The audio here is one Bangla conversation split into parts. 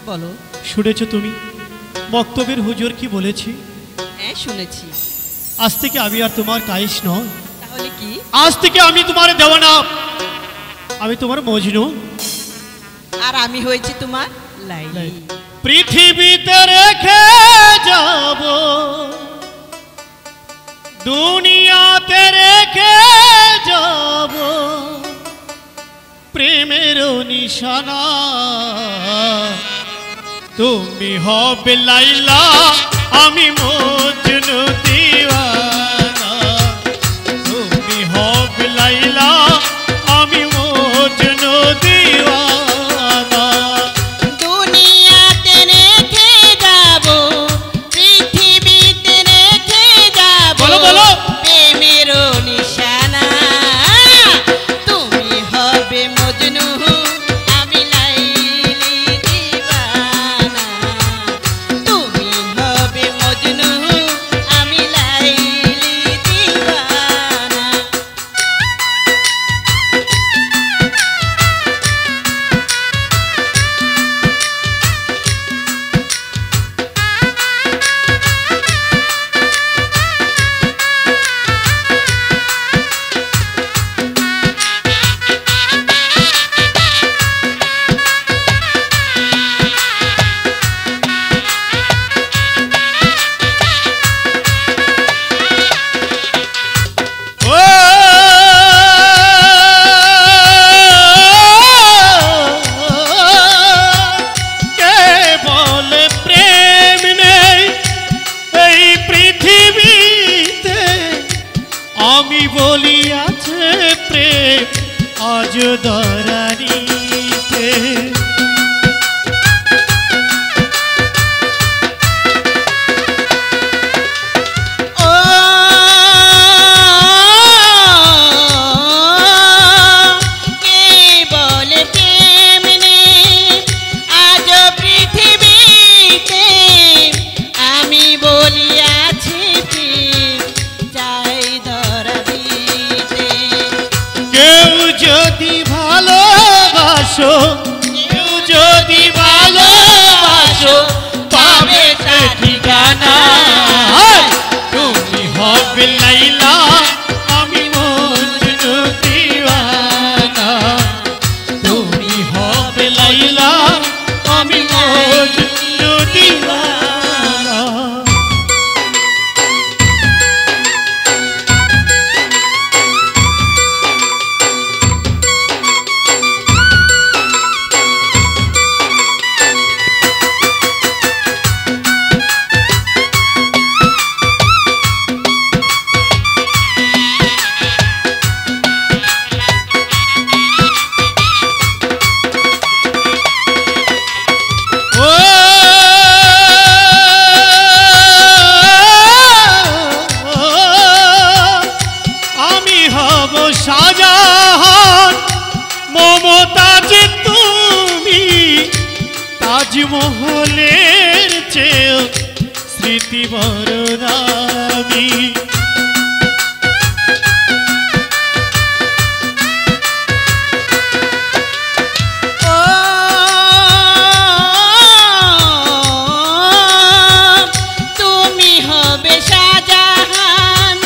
বলো। শুনেছো তুমি মক্তবের হুজুর কি বলেছি? হ্যাঁ শুনেছি। আজ থেকে আমি আর তোমার কায়েস নয়। তাহলে কি? আজ থেকে আমি তোমার দেওয়ানা, আমি তোমার মজনু। আর আমি হয়েছি তোমার লাইলি। পৃথিবীতে রেখে যাব, দুনিয়াতে রেখে যাব প্রেমের নিশানা। তুমি হবে লাইলা, আমি মজনু দিওয়ানা। তুমি হবে লাইলা, আমি মজনু দিওয়ানা। দুনিয়াতে রেখে যাব, পৃথিবীতে রেখে যাব, বলো বলো। প্রেমের নিশানা। তুমি হবে মজনু, আমি লাইলি দিওয়ানা। তুমি হবে মজনু, আমি লাইলি দিওয়ানা। আমি বলি আছে প্রেম আজ ধরানিতে। ও কে বলে প্রেম নেই আজ পৃথিবীতে, আমি বলি আছি প্রেম চাই ধরা দিতে। কেউ যদি ভালোবাসো, কেউ যদি ভালোবাসো পাবে সে ঠিকানা। তুমি হবে লাইলা, আমি মজনু দিওয়ানা। তুমি হবে লাইলা, আমি মজনু দিওয়ানা। আমি হব শাহজাহান, মমতাজ তুমি তাজমহলের চেয়েও স্মৃতি বড় দামি। ও তুমি হবে শাহজাহান,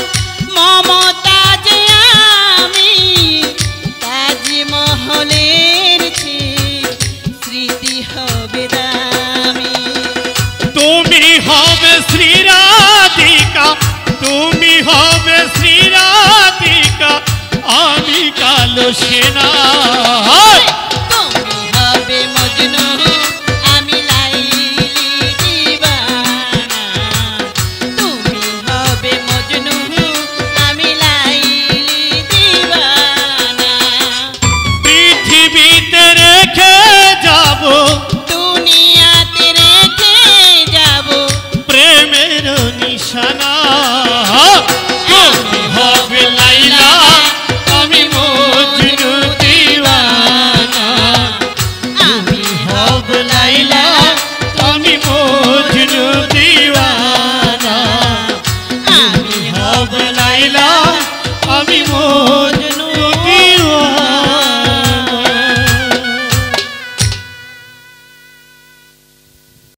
মমতাজ আমি তাজমহলের চেয়ে স্মৃতি হবে দামি। তুমি হবে শ্রীরাধিকা, তুমি হবে শ্রীরাধিকা, আমি কালো সেনা।